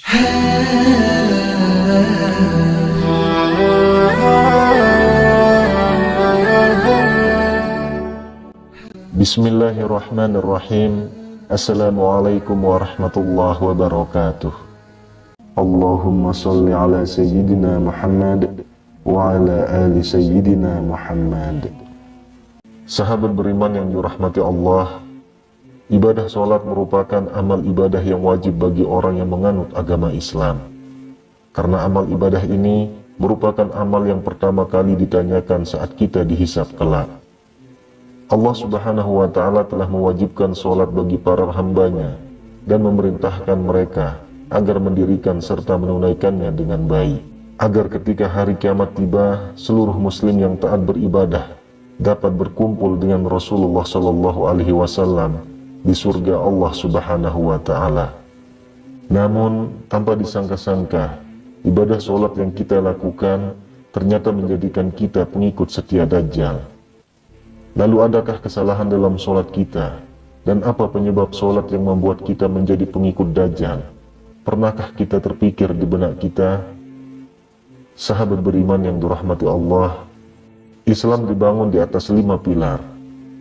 Bismillahirrahmanirrahim. Assalamualaikum warahmatullahi wabarakatuh. Allahumma salli ala Sayyidina Muhammad wa ala ali Sayyidina Muhammad. Sahabat beriman yang dirahmati Allah, ibadah sholat merupakan amal ibadah yang wajib bagi orang yang menganut agama Islam. Karena amal ibadah ini merupakan amal yang pertama kali ditanyakan saat kita dihisab kelak. Allah Subhanahu wa Ta'ala telah mewajibkan sholat bagi para hambanya dan memerintahkan mereka agar mendirikan serta menunaikannya dengan baik, agar ketika hari kiamat tiba, seluruh muslim yang taat beribadah dapat berkumpul dengan Rasulullah Sallallahu Alaihi Wasallam di surga Allah Subhanahu wa Ta'ala. Namun tanpa disangka-sangka, ibadah sholat yang kita lakukan ternyata menjadikan kita pengikut setia Dajjal. Lalu adakah kesalahan dalam sholat kita? Dan apa penyebab sholat yang membuat kita menjadi pengikut Dajjal? Pernahkah kita terpikir di benak kita? Sahabat beriman yang dirahmati Allah, Islam dibangun di atas 5 pilar.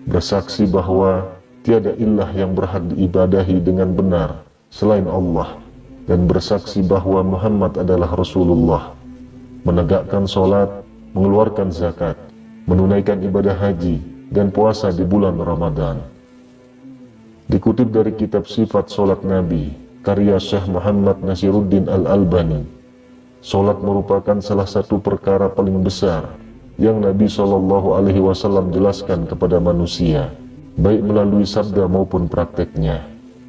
Bersaksi bahwa tiada ilah yang berhak diibadahi dengan benar selain Allah, dan bersaksi bahwa Muhammad adalah Rasulullah. Menegakkan sholat, mengeluarkan zakat, menunaikan ibadah haji dan puasa di bulan Ramadan. Dikutip dari kitab Sifat Sholat Nabi, karya Syekh Muhammad Nasiruddin Al-Albani, sholat merupakan salah satu perkara paling besar yang Nabi SAW jelaskan kepada manusia, baik melalui sabda maupun prakteknya.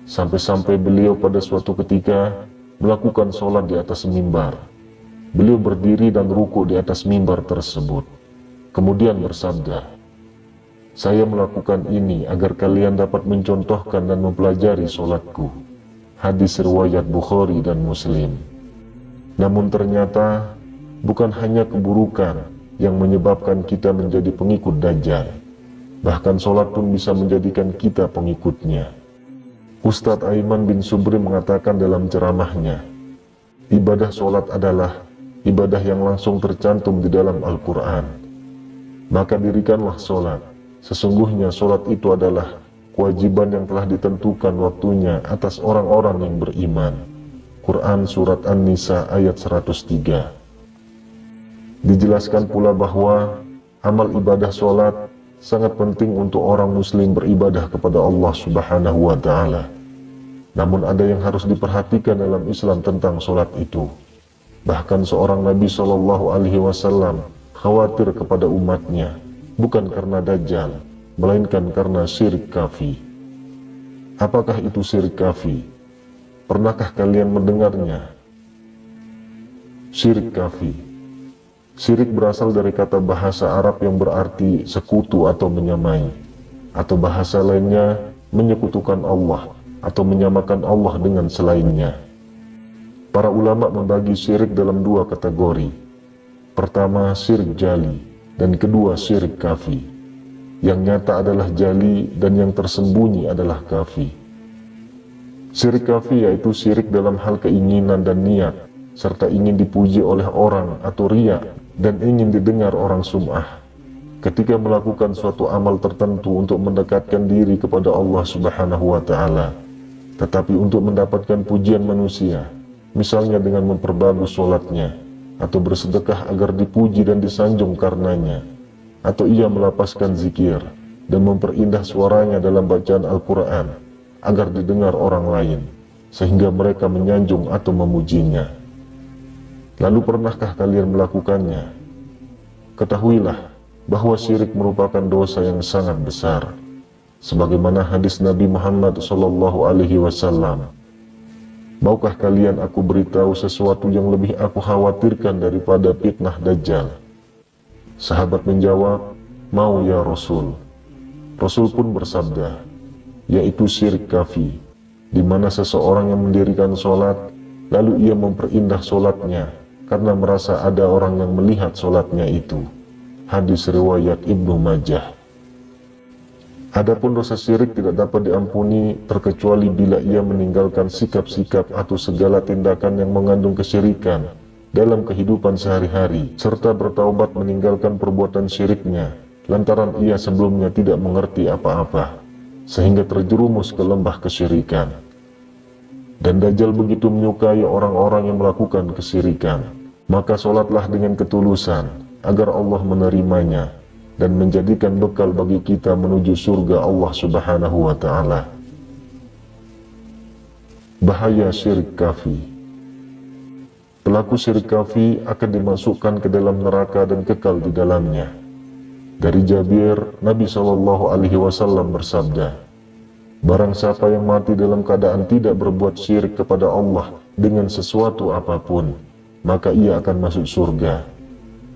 Sampai-sampai beliau pada suatu ketika melakukan sholat di atas mimbar. Beliau berdiri dan ruku di atas mimbar tersebut. Kemudian bersabda, "Saya melakukan ini agar kalian dapat mencontohkan dan mempelajari sholatku." Hadis riwayat Bukhari dan Muslim. Namun ternyata bukan hanya keburukan yang menyebabkan kita menjadi pengikut Dajjal. Bahkan sholat pun bisa menjadikan kita pengikutnya. Ustadz Aiman bin Subri mengatakan dalam ceramahnya, ibadah sholat adalah ibadah yang langsung tercantum di dalam Al-Quran. Maka dirikanlah sholat. Sesungguhnya sholat itu adalah kewajiban yang telah ditentukan waktunya atas orang-orang yang beriman. Quran Surat An-Nisa ayat 103. Dijelaskan pula bahwa amal ibadah sholat sangat penting untuk orang muslim beribadah kepada Allah Subhanahu wa Ta'ala. Namun ada yang harus diperhatikan dalam Islam tentang sholat itu. Bahkan seorang Nabi SAW khawatir kepada umatnya, bukan karena Dajjal, melainkan karena syirik khafi. Apakah itu syirik khafi? Pernahkah kalian mendengarnya? Syirik khafi. Syirik berasal dari kata bahasa Arab yang berarti sekutu atau menyamai, atau bahasa lainnya menyekutukan Allah atau menyamakan Allah dengan selainnya. Para ulama membagi syirik dalam 2 kategori. Pertama, syirik jali, dan kedua, syirik khafi. Yang nyata adalah jali dan yang tersembunyi adalah khafi. Syirik khafi yaitu syirik dalam hal keinginan dan niat, serta ingin dipuji oleh orang atau riya, dan ingin didengar orang sum'ah. Ketika melakukan suatu amal tertentu untuk mendekatkan diri kepada Allah Subhanahu wa Ta'ala, tetapi untuk mendapatkan pujian manusia, misalnya dengan memperbagus sholatnya, atau bersedekah agar dipuji dan disanjung karenanya, atau ia melapaskan zikir dan memperindah suaranya dalam bacaan Al-Quran agar didengar orang lain, sehingga mereka menyanjung atau memujinya. Lalu pernahkah kalian melakukannya? Ketahuilah bahwa syirik merupakan dosa yang sangat besar. Sebagaimana hadis Nabi Muhammad SAW, "Maukah kalian aku beritahu sesuatu yang lebih aku khawatirkan daripada fitnah Dajjal?" Sahabat menjawab, "Mau ya Rasul." Rasul pun bersabda, yaitu syirik khafi, di mana seseorang yang mendirikan sholat, lalu ia memperindah sholatnya karena merasa ada orang yang melihat sholatnya itu. Hadis riwayat Ibnu Majah. Adapun dosa syirik tidak dapat diampuni terkecuali bila ia meninggalkan sikap-sikap atau segala tindakan yang mengandung kesyirikan dalam kehidupan sehari-hari, serta bertaubat meninggalkan perbuatan syiriknya, lantaran ia sebelumnya tidak mengerti apa-apa, sehingga terjerumus ke lembah kesyirikan. Dan Dajjal begitu menyukai orang-orang yang melakukan kesyirikan, maka sholatlah dengan ketulusan, agar Allah menerimanya, dan menjadikan bekal bagi kita menuju surga Allah Subhanahu wa Ta'ala. Bahaya syirik kafi. Pelaku syirik kafi akan dimasukkan ke dalam neraka dan kekal di dalamnya. Dari Jabir, Nabi SAW bersabda, barang siapa yang mati dalam keadaan tidak berbuat syirik kepada Allah dengan sesuatu apapun, maka ia akan masuk surga.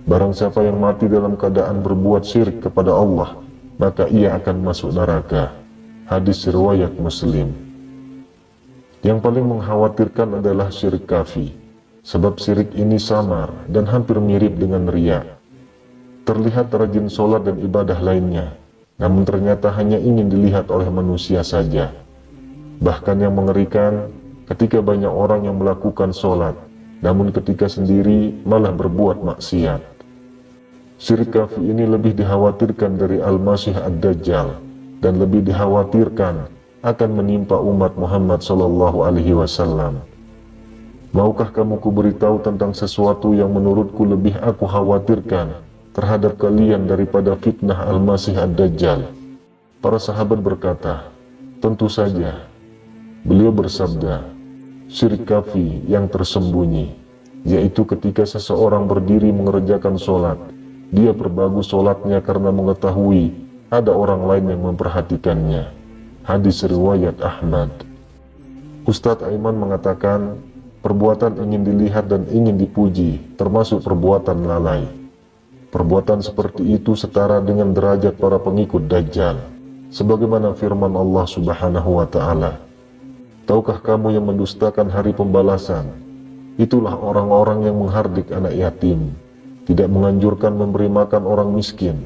Barang siapa yang mati dalam keadaan berbuat syirik kepada Allah, maka ia akan masuk neraka. Hadis riwayat Muslim. Yang paling mengkhawatirkan adalah syirik kafi, sebab syirik ini samar dan hampir mirip dengan riya. Terlihat rajin sholat dan ibadah lainnya, namun ternyata hanya ingin dilihat oleh manusia saja. Bahkan yang mengerikan, ketika banyak orang yang melakukan sholat, namun ketika sendiri malah berbuat maksiat. Syirik kafi ini lebih dikhawatirkan dari Al-Masih Ad-Dajjal, dan lebih dikhawatirkan akan menimpa umat Muhammad SAW. Maukah kamu kuberitahu tentang sesuatu yang menurutku lebih aku khawatirkan terhadap kalian daripada fitnah Al-Masih Ad-Dajjal? Para sahabat berkata, tentu saja. Beliau bersabda, syirik kafi yang tersembunyi, yaitu ketika seseorang berdiri mengerjakan sholat, dia berbagus sholatnya karena mengetahui ada orang lain yang memperhatikannya. Hadis riwayat Ahmad. Ustadz Aiman mengatakan, perbuatan ingin dilihat dan ingin dipuji termasuk perbuatan lalai. Perbuatan seperti itu setara dengan derajat para pengikut Dajjal, sebagaimana firman Allah Subhanahu wa Ta'ala, tahukah kamu yang mendustakan hari pembalasan? Itulah orang-orang yang menghardik anak yatim, tidak menganjurkan memberi makan orang miskin,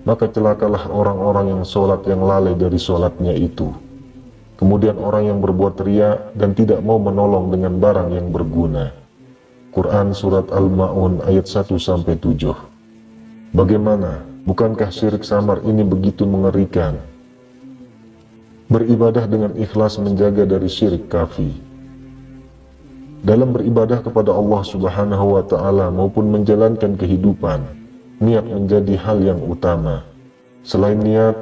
maka celakalah orang-orang yang sholat yang lalai dari sholatnya itu. Kemudian orang yang berbuat riya dan tidak mau menolong dengan barang yang berguna. Quran Surat Al-Ma'un ayat 1-7. Bagaimana? Bukankah syirik samar ini begitu mengerikan? Beribadah dengan ikhlas menjaga dari syirik kafi. Dalam beribadah kepada Allah Subhanahu wa Ta'ala maupun menjalankan kehidupan, niat menjadi hal yang utama. Selain niat,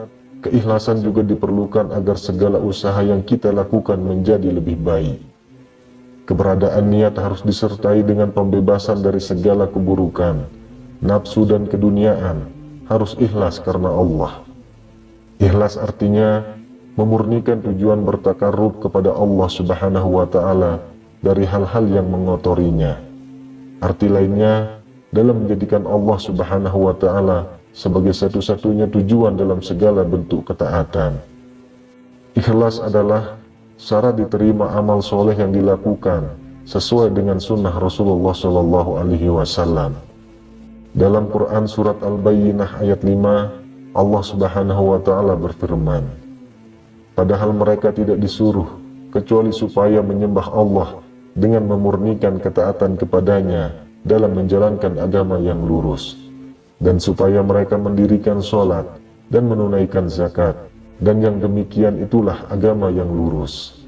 keikhlasan juga diperlukan agar segala usaha yang kita lakukan menjadi lebih baik. Keberadaan niat harus disertai dengan pembebasan dari segala keburukan, nafsu dan keduniaan, harus ikhlas karena Allah. Ikhlas artinya memurnikan tujuan bertakarrub kepada Allah Subhanahu wa Ta'ala dari hal-hal yang mengotorinya. Arti lainnya, dalam menjadikan Allah Subhanahu wa Ta'ala sebagai satu-satunya tujuan dalam segala bentuk ketaatan. Ikhlas adalah syarat diterima amal soleh yang dilakukan sesuai dengan sunnah Rasulullah SAW. Dalam Quran Surat Al-Bayyinah ayat 5, Allah Subhanahu wa Ta'ala berfirman, padahal mereka tidak disuruh kecuali supaya menyembah Allah dengan memurnikan ketaatan kepadanya dalam menjalankan agama yang lurus, dan supaya mereka mendirikan sholat dan menunaikan zakat, dan yang demikian itulah agama yang lurus.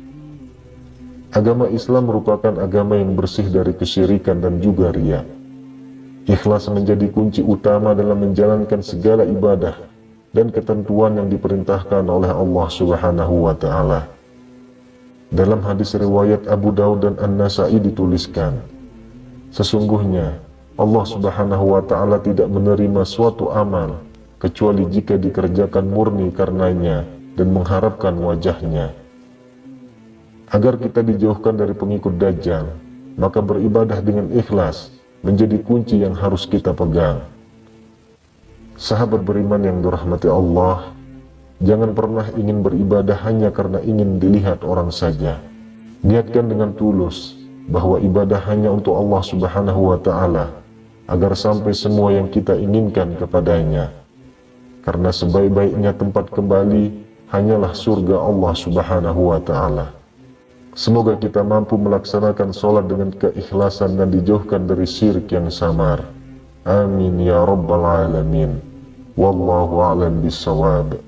Agama Islam merupakan agama yang bersih dari kesyirikan dan juga riya. Ikhlas menjadi kunci utama dalam menjalankan segala ibadah dan ketentuan yang diperintahkan oleh Allah Subhanahu wa Ta'ala. Dalam hadis riwayat Abu Daud dan An-Nasai dituliskan, sesungguhnya Allah Subhanahu wa Ta'ala tidak menerima suatu amal kecuali jika dikerjakan murni karenanya dan mengharapkan wajahnya. Agar kita dijauhkan dari pengikut Dajjal, maka beribadah dengan ikhlas menjadi kunci yang harus kita pegang. Sahabat beriman yang dirahmati Allah, jangan pernah ingin beribadah hanya karena ingin dilihat orang saja. Niatkan dengan tulus bahwa ibadah hanya untuk Allah Subhanahu wa Ta'ala, agar sampai semua yang kita inginkan kepadanya. karena sebaik-baiknya tempat kembali hanyalah surga Allah Subhanahu wa Ta'ala. Semoga kita mampu melaksanakan sholat dengan keikhlasan dan dijauhkan dari syirik yang samar. Amin ya rabbal alamin. Wallahu a'lam bissawab.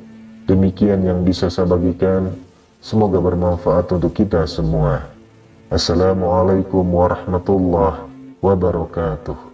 Demikian yang bisa saya bagikan. Semoga bermanfaat untuk kita semua. Assalamualaikum warahmatullahi wabarakatuh.